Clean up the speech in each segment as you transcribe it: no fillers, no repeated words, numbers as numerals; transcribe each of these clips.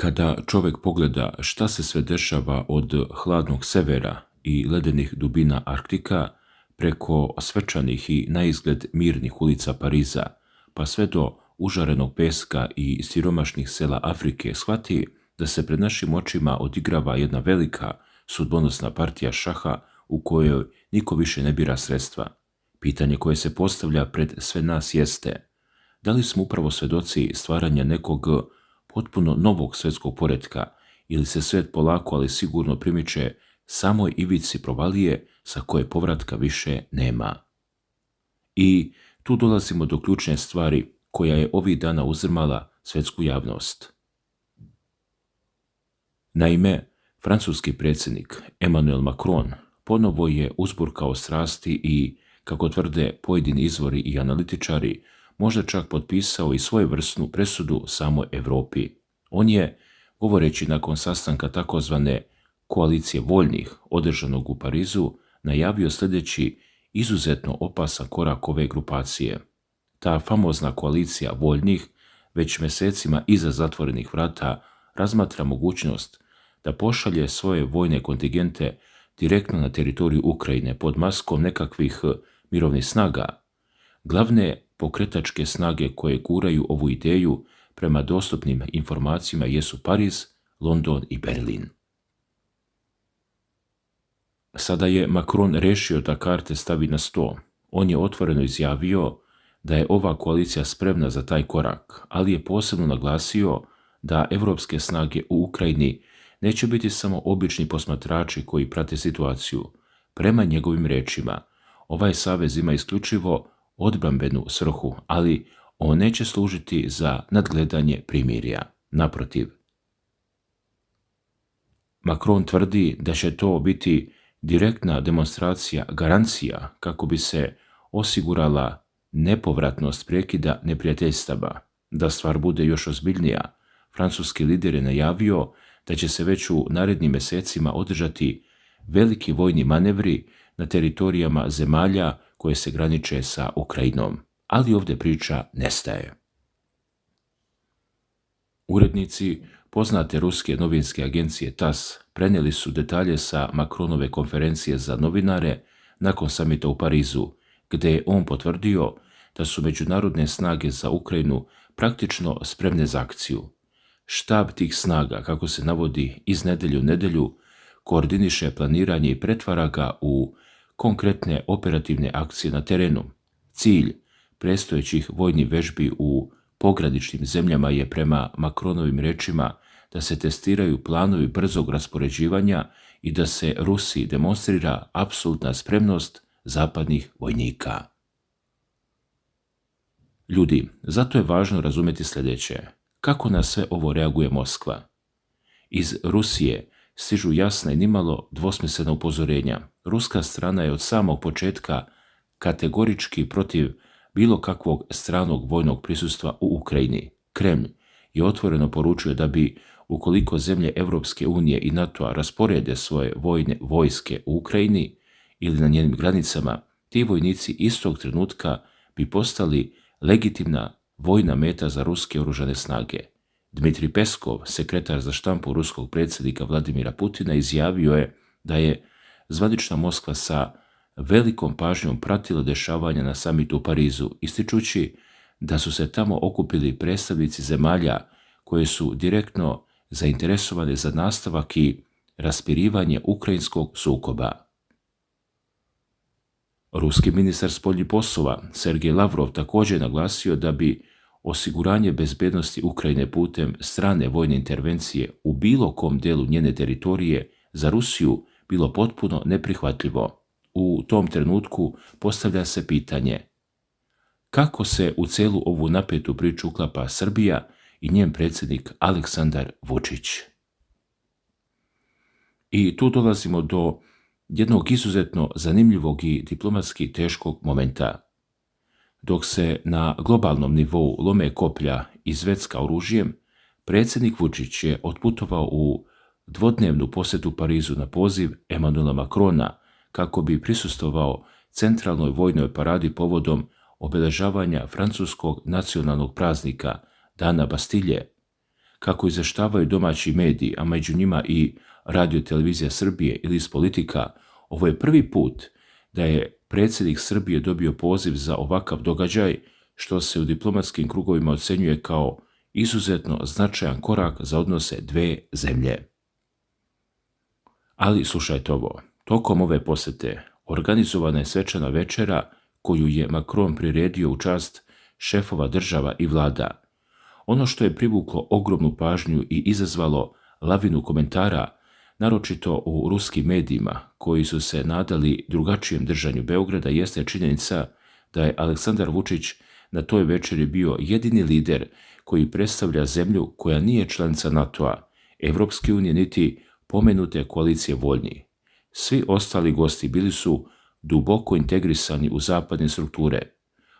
Kada čovjek pogleda šta se sve dešava od hladnog severa i ledenih dubina Arktika, preko svečanih i naizgled mirnih ulica Pariza, pa sve do užarenog peska i siromašnih sela Afrike, shvati da se pred našim očima odigrava jedna velika sudbonosna partija šaha u kojoj niko više ne bira sredstva. Pitanje koje se postavlja pred sve nas jeste: da li smo upravo svedoci stvaranja nekog potpuno novog svjetskog poretka, ili se svijet polako ali sigurno primiče samoj ivici provalije sa koje povratka više nema? I tu dolazimo do ključne stvari koja je ovih dana uzrmala svjetsku javnost. Naime, francuski predsjednik Emmanuel Macron ponovo je uzburkao strasti i, kako tvrde pojedini izvori i analitičari, možda čak potpisao i svojevrsnu presudu samoj Europi. On je, govoreći nakon sastanka takozvane koalicije voljnih održanog u Parizu, najavio sljedeći izuzetno opasan korak ove grupacije. Ta famozna koalicija voljnih već mjesecima iza zatvorenih vrata razmatra mogućnost da pošalje svoje vojne kontingente direktno na teritoriju Ukrajine pod maskom nekakvih mirovnih snaga. Glavne pokretačke snage koje guraju ovu ideju prema dostupnim informacijama jesu Pariz, London i Berlin. Sada je Macron rešio da karte stavi na sto. On je otvoreno izjavio da je ova koalicija spremna za taj korak, ali je posebno naglasio da evropske snage u Ukrajini neće biti samo obični posmatrači koji prate situaciju. Prema njegovim rečima, ovaj savez ima isključivo odbrambenu svrhu, ali on neće služiti za nadgledanje primirja. Naprotiv. Macron tvrdi da će to biti direktna demonstracija garancija kako bi se osigurala nepovratnost prekida neprijateljstava. Da stvar bude još ozbiljnija, francuski lider je najavio da će se već u narednim mjesecima održati veliki vojni manevri na teritorijama zemalja koje se graniče sa Ukrajinom. Ali ovdje priča nestaje. Urednici poznate ruske novinske agencije TASS prenijeli su detalje sa Macronove konferencije za novinare nakon samita u Parizu, gdje je on potvrdio da su međunarodne snage za Ukrajinu praktično spremne za akciju. Štab tih snaga, kako se navodi iz nedelju u nedelju, koordiniše planiranje i pretvara ga u konkretne operativne akcije na terenu. Cilj predstojećih vojnih vežbi u pograničnim zemljama je, prema Macronovim rečima, da se testiraju planovi brzog raspoređivanja i da se Rusiji demonstrira apsolutna spremnost zapadnih vojnika. Ljudi, zato je važno razumjeti sljedeće: kako na sve ovo reaguje Moskva? Iz Rusije stižu jasna i nimalo dvosmislena upozorenja. Ruska strana je od samog početka kategorički protiv bilo kakvog stranog vojnog prisustva u Ukrajini. Kremlj je otvoreno poručio da bi, ukoliko zemlje Europske unije i NATO-a rasporede svoje vojske u Ukrajini ili na njenim granicama, ti vojnici istog trenutka bi postali legitimna vojna meta za ruske oružane snage. Dmitrij Peskov, sekretar za štampu ruskog predsjednika Vladimira Putina, izjavio je da je zvanična Moskva sa velikom pažnjom pratila dešavanja na samitu u Parizu, ističući da su se tamo okupili predstavnici zemalja koje su direktno zainteresovane za nastavak i raspirivanje ukrajinskog sukoba. Ruski ministar spoljnih poslova Sergej Lavrov također je naglasio da bi osiguranje bezbednosti Ukrajine putem strane vojne intervencije u bilo kom delu njene teritorije za Rusiju bilo potpuno neprihvatljivo. U tom trenutku postavlja se pitanje: kako se u celu ovu napetu priču uklapa Srbija i njen predsjednik Aleksandar Vučić? I tu dolazimo do jednog izuzetno zanimljivog i diplomatski teškog momenta. Dok se na globalnom nivou lome koplja i zvecka oružjem, predsjednik Vučić je otputovao u dvodnevnu posjetu Parizu na poziv Emmanuela Macrona kako bi prisustvovao centralnoj vojnoj paradi povodom obeležavanja francuskog nacionalnog praznika Dana Bastilje, Kako izvještavaju domaći mediji, a među njima i Radio-televizija Srbije ili iz Politika, ovo je prvi put da je predsjednik Srbije dobio poziv za ovakav događaj, što se u diplomatskim krugovima ocenjuje kao izuzetno značajan korak za odnose dve zemlje. Ali slušajte ovo, tokom ove posjete organizovana je svečana večera koju je Macron priredio u čast šefova država i vlada. Ono što je privuklo ogromnu pažnju i izazvalo lavinu komentara, naročito u ruskim medijima koji su se nadali drugačijem držanju Beograda, jeste činjenica da je Aleksandar Vučić na toj večeri bio jedini lider koji predstavlja zemlju koja nije članica NATO-a, Evropske unije niti pomenute koalicije voljni. Svi ostali gosti bili su duboko integrisani u zapadne strukture.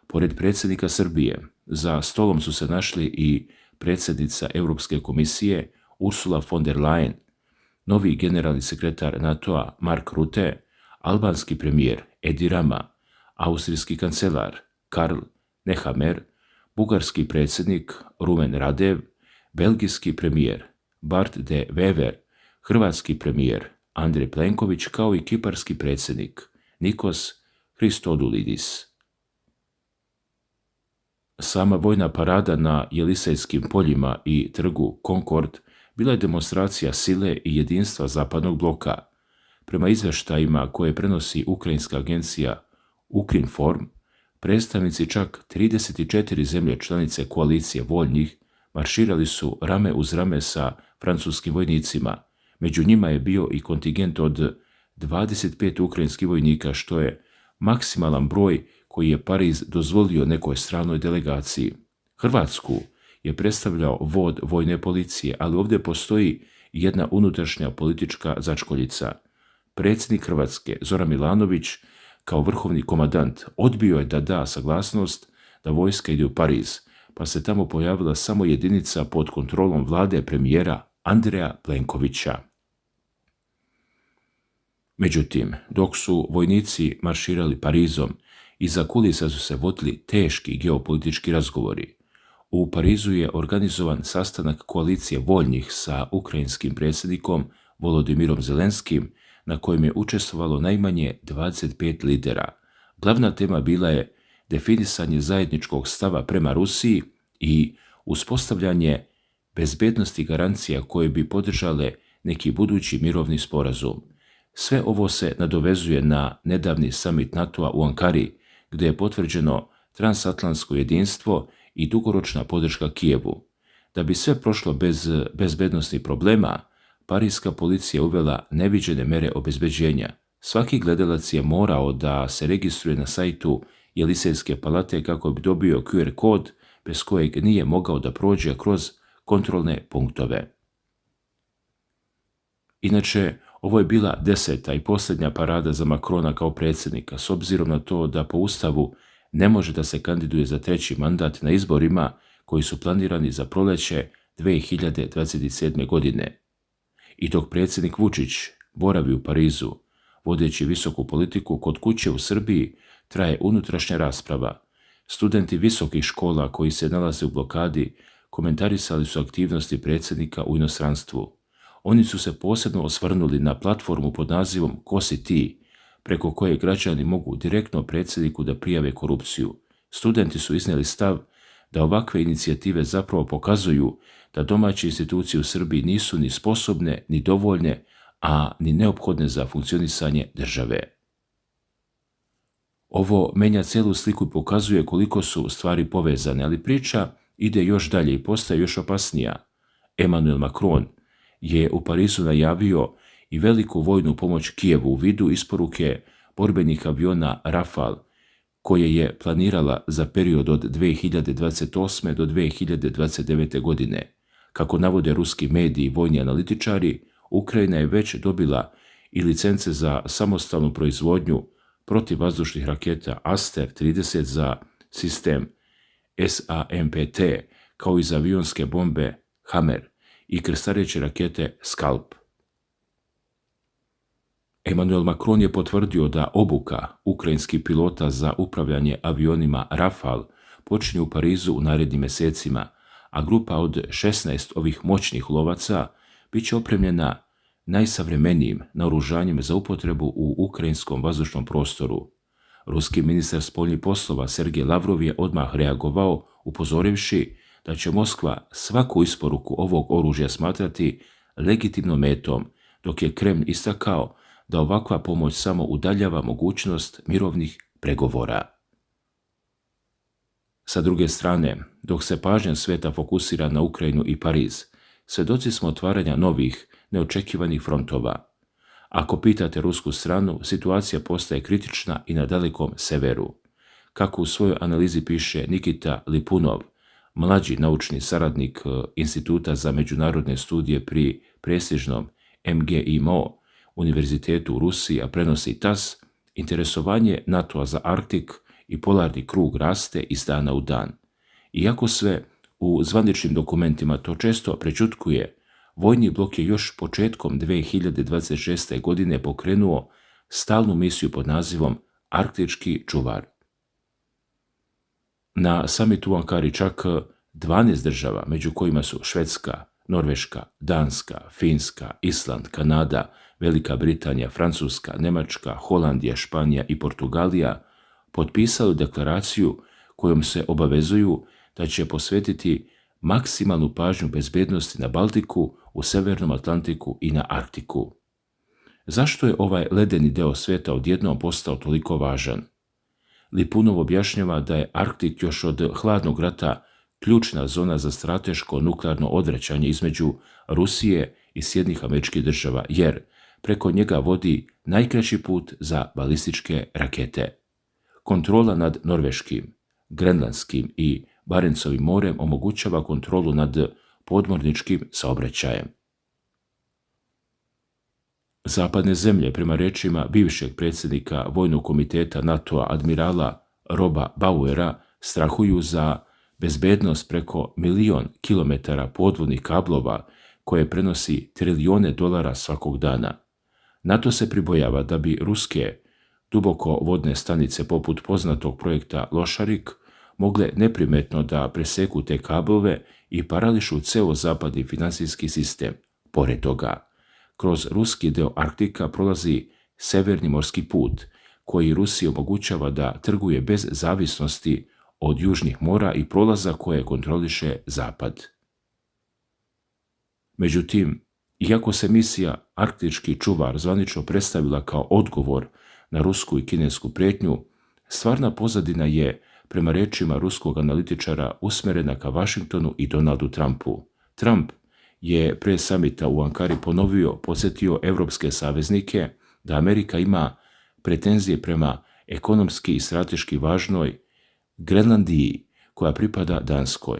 Pored predsjednika Srbije, za stolom su se našli i predsjednica Europske komisije Ursula von der Leyen, novi generalni sekretar NATO-a Mark Rutte, albanski premijer Edi Rama, austrijski kancelar Karl Nehammer, bugarski predsjednik Rumen Radev, belgijski premijer Bart de Wever, hrvatski premijer Andrej Plenković kao i kiparski predsjednik Nikos Christodoulidis. Sama vojna parada na Jelisejskim poljima i trgu Concord bila je demonstracija sile i jedinstva zapadnog bloka. Prema izvještajima koje prenosi ukrajinska agencija Ukrinform, predstavnici čak 34 zemlje članice koalicije voljnih marširali su rame uz rame sa francuskim vojnicima. Među njima je bio i kontingent od 25 ukrajinskih vojnika, što je maksimalan broj koji je Pariz dozvolio nekoj stranoj delegaciji. Hrvatsku je predstavljao vod vojne policije, ali ovdje postoji jedna unutrašnja politička začkoljica. Predsjednik Hrvatske, Zoran Milanović, kao vrhovni komandant, odbio je da da saglasnost da vojska ide u Pariz, pa se tamo pojavila samo jedinica pod kontrolom vlade premijera Andreja Plenkovića. Međutim, dok su vojnici marširali Parizom, iza kulisa su se vodili teški geopolitički razgovori. U Parizu je organizovan sastanak koalicije voljnih sa ukrajinskim predsjednikom Volodimirom Zelenskim, na kojem je učestvovalo najmanje 25 lidera. Glavna tema bila je definisanje zajedničkog stava prema Rusiji i uspostavljanje bezbednosti garancija koje bi podržale neki budući mirovni sporazum. Sve ovo se nadovezuje na nedavni summit NATO-a u Ankari, gdje je potvrđeno transatlantsko jedinstvo i dugoročna podrška Kijevu. Da bi sve prošlo bez bezbednosnih problema, parijska policija uvela neviđene mere obezbeđenja. Svaki gledalac je morao da se registruje na sajtu Jelisejske palate kako bi dobio QR kod bez kojeg nije mogao da prođe kroz kontrolne punktove. Inače, ovo je bila 10. i posljednja parada za Macrona kao predsjednika, s obzirom na to da po Ustavu ne može da se kandiduje za treći mandat na izborima koji su planirani za proljeće 2027. godine. I dok predsjednik Vučić boravi u Parizu, vodeći visoku politiku, kod kuće u Srbiji traje unutrašnja rasprava. Studenti visokih škola koji se nalaze u blokadi komentarisali su aktivnosti predsjednika u inostranstvu. Oni su se posebno osvrnuli na platformu pod nazivom Ko si ti, preko koje građani mogu direktno predsjedniku da prijave korupciju. Studenti su iznijeli stav da ovakve inicijative zapravo pokazuju da domaće institucije u Srbiji nisu ni sposobne, ni dovoljne, a ni neophodne za funkcionisanje države. Ovo menja cijelu sliku i pokazuje koliko su stvari povezane, ali priča ide još dalje i postaje još opasnija. Emmanuel Macron je u Parizu najavio i veliku vojnu pomoć Kijevu u vidu isporuke borbenih aviona Rafale, koje je planirala za period od 2028. do 2029. godine. Kako navode ruski mediji i vojni analitičari, Ukrajina je već dobila i licence za samostalnu proizvodnju protivvazdušnih raketa Aster-30 za sistem SAMPT, kao i za avionske bombe Hammer i krstareće rakete Scalp. Emmanuel Macron je potvrdio da obuka ukrajinskih pilota za upravljanje avionima Rafale počinje u Parizu u narednim mjesecima, a grupa od 16 ovih moćnih lovaca bit će opremljena najsavremenijim naoružanjem za upotrebu u ukrajinskom vazdušnom prostoru. Ruski ministar spoljnih poslova Sergej Lavrov je odmah reagovao upozorivši da će Moskva svaku isporuku ovog oružja smatrati legitimnom metom, dok je Kremlj istakao da ovakva pomoć samo udaljava mogućnost mirovnih pregovora. Sa druge strane, dok se pažnja sveta fokusira na Ukrajinu i Pariz, svjedoci smo otvaranja novih, neočekivanih frontova. Ako pitate rusku stranu, situacija postaje kritična i na dalekom severu. Kako u svojoj analizi piše Nikita Lipunov, mlađi naučni saradnik Instituta za međunarodne studije pri prestižnom MGIMO univerzitetu u Rusiji, a prenosi TASS, interesovanje NATO-a za Arktik i polarni krug raste iz dana u dan. Iako sve u zvaničnim dokumentima to često prečutkuje, vojni blok je još početkom 2026. godine pokrenuo stalnu misiju pod nazivom Arktički čuvar. Na samitu u Ankari čak 12 država, među kojima su Švedska, Norveška, Danska, Finska, Island, Kanada, Velika Britanija, Francuska, Njemačka, Holandija, Španija i Portugalija, potpisali deklaraciju kojom se obavezuju da će posvetiti maksimalnu pažnju bezbednosti na Baltiku, u Severnom Atlantiku i na Arktiku. Zašto je ovaj ledeni deo sveta odjednom postao toliko važan? Lipunov objašnjava da je Arktik još od hladnog rata ključna zona za strateško nuklearno odvraćanje između Rusije i Sjedinjenih Američkih Država, jer preko njega vodi najkraći put za balističke rakete. Kontrola nad Norveškim, Grenlandskim i Barencovim morem omogućava kontrolu nad podmorničkim saobraćajem. Zapadne zemlje, prema rečima bivšeg predsjednika Vojnog komiteta NATO-a admirala Roba Bauera, strahuju za bezbednost preko 1.000.000 kilometara podvodnih kablova koje prenosi trilijone dolara svakog dana. NATO se pribojava da bi ruske dubokovodne stanice poput poznatog projekta Lošarik mogle neprimetno da preseku te kablove i parališu ceo zapadni finansijski sistem. Pored toga, kroz ruski deo Arktika prolazi Severni morski put, koji Rusiji omogućava da trguje bez zavisnosti od južnih mora i prolaza koje kontroliše Zapad. Međutim, iako se misija Arktički čuvar zvanično predstavila kao odgovor na rusku i kinesku prijetnju, stvarna pozadina je, prema rečima ruskog analitičara, usmerena ka Vašingtonu i Donaldu Trumpu. Trump je pre samita u Ankari podsjetio evropske saveznike da Amerika ima pretenzije prema ekonomski i strateški važnoj Grenlandiji, koja pripada Danskoj.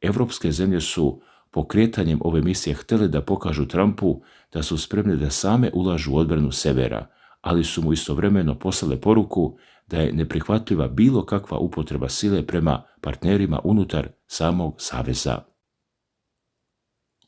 Evropske zemlje su pokretanjem ove misije htjele da pokažu Trumpu da su spremne da same ulažu u odbranu severa, ali su mu istovremeno poslale poruku da je neprihvatljiva bilo kakva upotreba sile prema partnerima unutar samog saveza.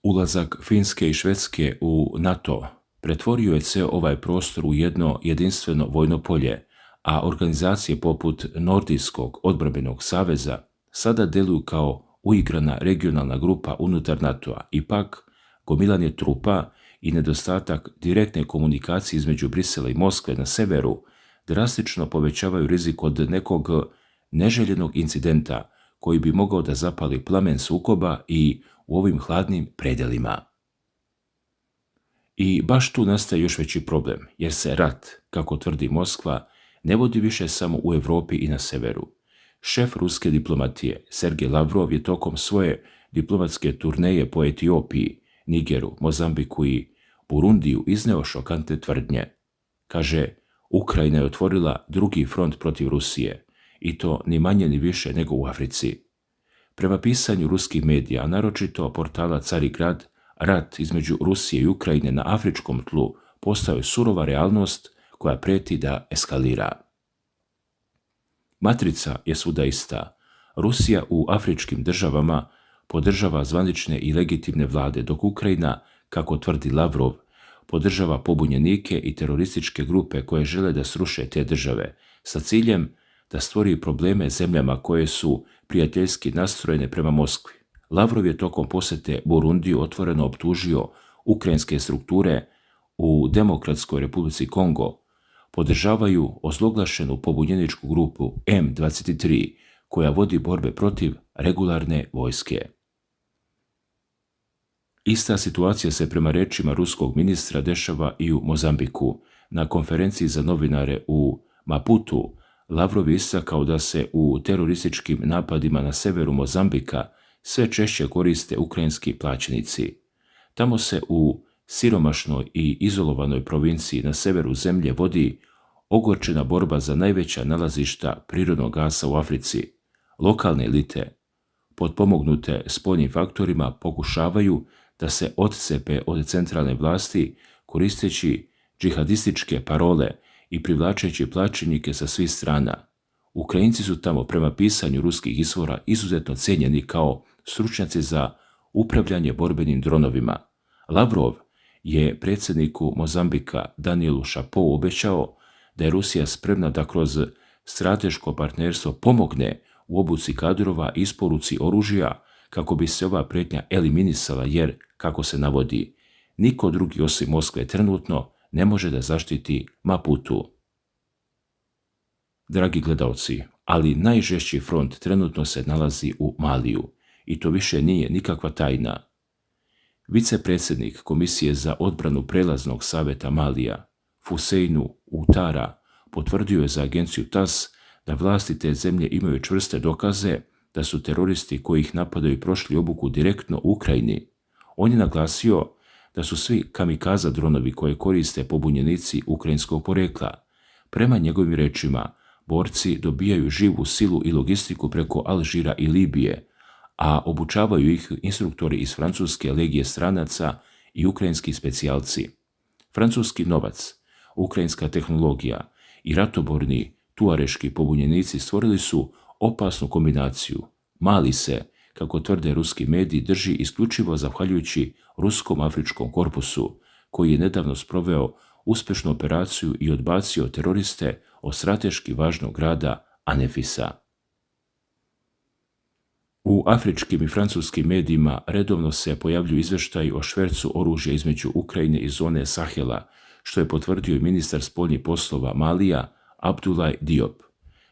Ulazak Finske i Švedske u NATO pretvorio je ceo ovaj prostor u jedno jedinstveno vojno polje, a organizacije poput Nordijskog odbrambenog saveza sada deluju kao uigrana regionalna grupa unutar NATO-a. Ipak, gomilanje trupa i nedostatak direktne komunikacije između Brisela i Moskve na severu drastično povećavaju rizik od nekog neželjenog incidenta koji bi mogao da zapali plamen sukoba i u ovim hladnim predelima. I baš tu nastaje još veći problem, jer se rat, kako tvrdi Moskva, ne vodi više samo u Evropi i na severu. Šef ruske diplomatije Sergej Lavrov je tokom svoje diplomatske turneje po Etiopiji, Nigeru, Mozambiku i Burundiju izneo šokantne tvrdnje. Kaže, Ukrajina je otvorila drugi front protiv Rusije, i to ni manje ni više nego u Africi. Prema pisanju ruskih medija, a naročito portala Carigrad, rat između Rusije i Ukrajine na afričkom tlu postao je surova realnost koja preti da eskalira. Matrica je svuda ista. Rusija u afričkim državama podržava zvanične i legitimne vlade, dok Ukrajina, kako tvrdi Lavrov, podržava pobunjenike i terorističke grupe koje žele da sruše te države, sa ciljem da stvori probleme zemljama koje su prijateljski nastrojene prema Moskvi. Lavrov je tokom posjete Burundiju otvoreno optužio ukrajinske strukture u Demokratskoj Republici Kongo podržavaju ozloglašenu pobunjeničku grupu M23 koja vodi borbe protiv regularne vojske. Ista situacija se prema rečima ruskog ministra dešava i u Mozambiku. Na konferenciji za novinare u Maputu Lavrov je istakao da se u terorističkim napadima na severu Mozambika sve češće koriste ukrajinski plaćenici. Tamo se u siromašnoj i izolovanoj provinciji na severu zemlje vodi ogorčena borba za najveća nalazišta prirodnog gasa u Africi. Lokalne elite, potpomognute spoljnim faktorima, pokušavaju da se odcepe od centralne vlasti koristeći džihadističke parole i privlačeći plaćenike sa svih strana. Ukrajinci su tamo prema pisanju ruskih izvora izuzetno cijenjeni kao stručnjaci za upravljanje borbenim dronovima. Lavrov je predsjedniku Mozambika Danielu Šapou obećao da je Rusija spremna da kroz strateško partnerstvo pomogne u obuci kadrova i isporuci oružja kako bi se ova prijetnja eliminisala jer, kako se navodi, niko drugi osim Moskve trenutno ne može da zaštiti Maputu. Dragi gledalci, ali najžešći front trenutno se nalazi u Maliju i to više nije nikakva tajna. Vicepredsjednik Komisije za odbranu prelaznog savjeta Malija, Fuseinu Utara, potvrdio je za agenciju TAS da vlasti te zemlje imaju čvrste dokaze da su teroristi koji ih napadaju prošli obuku direktno u Ukrajini. On je naglasio da su svi kamikaza dronovi koje koriste pobunjenici ukrajinskog porekla. Prema njegovim rečima, borci dobijaju živu silu i logistiku preko Alžira i Libije, a obučavaju ih instruktori iz francuske legije stranaca i ukrajinski specijalci. Francuski novac, ukrajinska tehnologija i ratoborni tuareški pobunjenici stvorili su opasnu kombinaciju. Mali se, kako tvrde ruski mediji, drži isključivo zahvaljujući Ruskom afričkom korpusu, koji je nedavno sproveo uspješnu operaciju i odbacio teroriste od strateški važnog grada Anefisa. U afričkim i francuskim medijima redovno se pojavljuju izvještaji o švercu oružja između Ukrajine i zone Sahela, što je potvrdio i ministar spoljnih poslova Malija Abdoulaye Diop.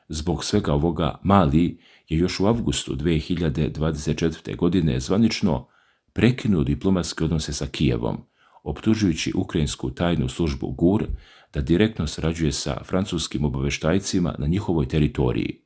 Zbog svega ovoga Mali je još u avgustu 2024. godine zvanično prekinuo diplomatske odnose sa Kijevom, optužujući ukrajinsku tajnu službu GUR da direktno sarađuje sa francuskim obavještajcima na njihovoj teritoriji.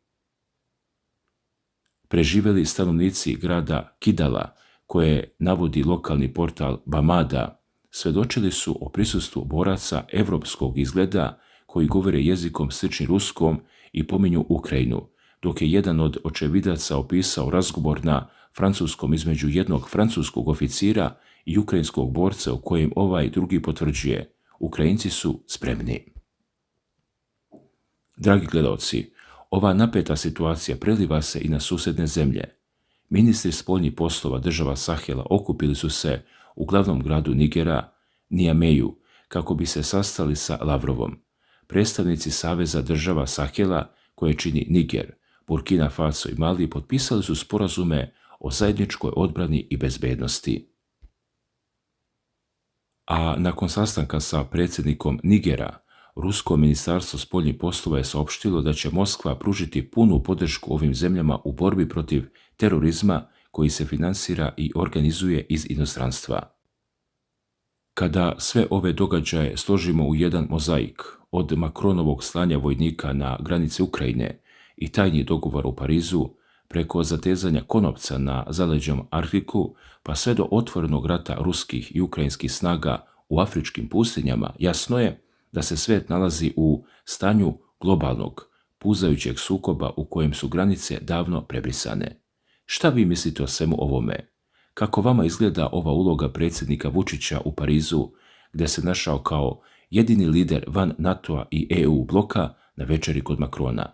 Preživjeli stanovnici grada Kidala, koje navodi lokalni portal Bamada, svedočili su o prisustvu boraca evropskog izgleda koji govore jezikom sličnim ruskom i pominju Ukrajinu, dok je jedan od očevidaca opisao razgovor na francuskom između jednog francuskog oficira i ukrajinskog borca u kojem ovaj drugi potvrđuje: Ukrajinci su spremni. Dragi gledalci, ova napeta situacija preliva se i na susjedne zemlje. Ministri spoljnih poslova država Sahela okupili su se u glavnom gradu Nigera, Niameju, kako bi se sastali sa Lavrovom. Predstavnici Saveza država Sahela, koje čini Niger, Burkina Faso i Mali, potpisali su sporazume o zajedničkoj odbrani i bezbednosti. A nakon sastanka sa predsjednikom Nigera, Rusko ministarstvo spoljnih poslova je saopštilo da će Moskva pružiti punu podršku ovim zemljama u borbi protiv terorizma koji se finansira i organizuje iz inostranstva. Kada sve ove događaje složimo u jedan mozaik, od Macronovog slanja vojnika na granice Ukrajine i tajni dogovor u Parizu, preko zatezanja konopca na zaleđem Arktiku, pa sve do otvorenog rata ruskih i ukrajinskih snaga u afričkim pustinjama, jasno je da se svijet nalazi u stanju globalnog, puzajućeg sukoba u kojem su granice davno prebrisane. Šta vi mislite o svemu ovome? Kako vama izgleda ova uloga predsjednika Vučića u Parizu, gdje se našao kao jedini lider van NATO-a i EU bloka na večeri kod Macrona?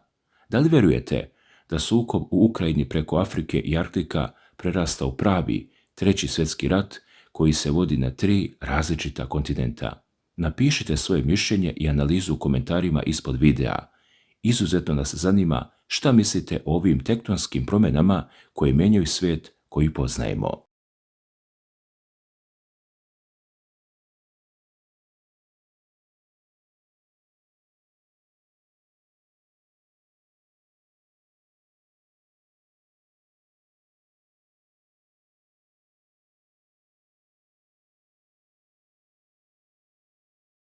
Da li vjerujete da sukob u Ukrajini preko Afrike i Arktika prerasta u pravi treći svjetski rat koji se vodi na 3 različita kontinenta? Napišite svoje mišljenje i analizu u komentarima ispod videa. Izuzetno nas zanima šta mislite o ovim tektonskim promjenama koje mijenjaju svijet koju poznajemo.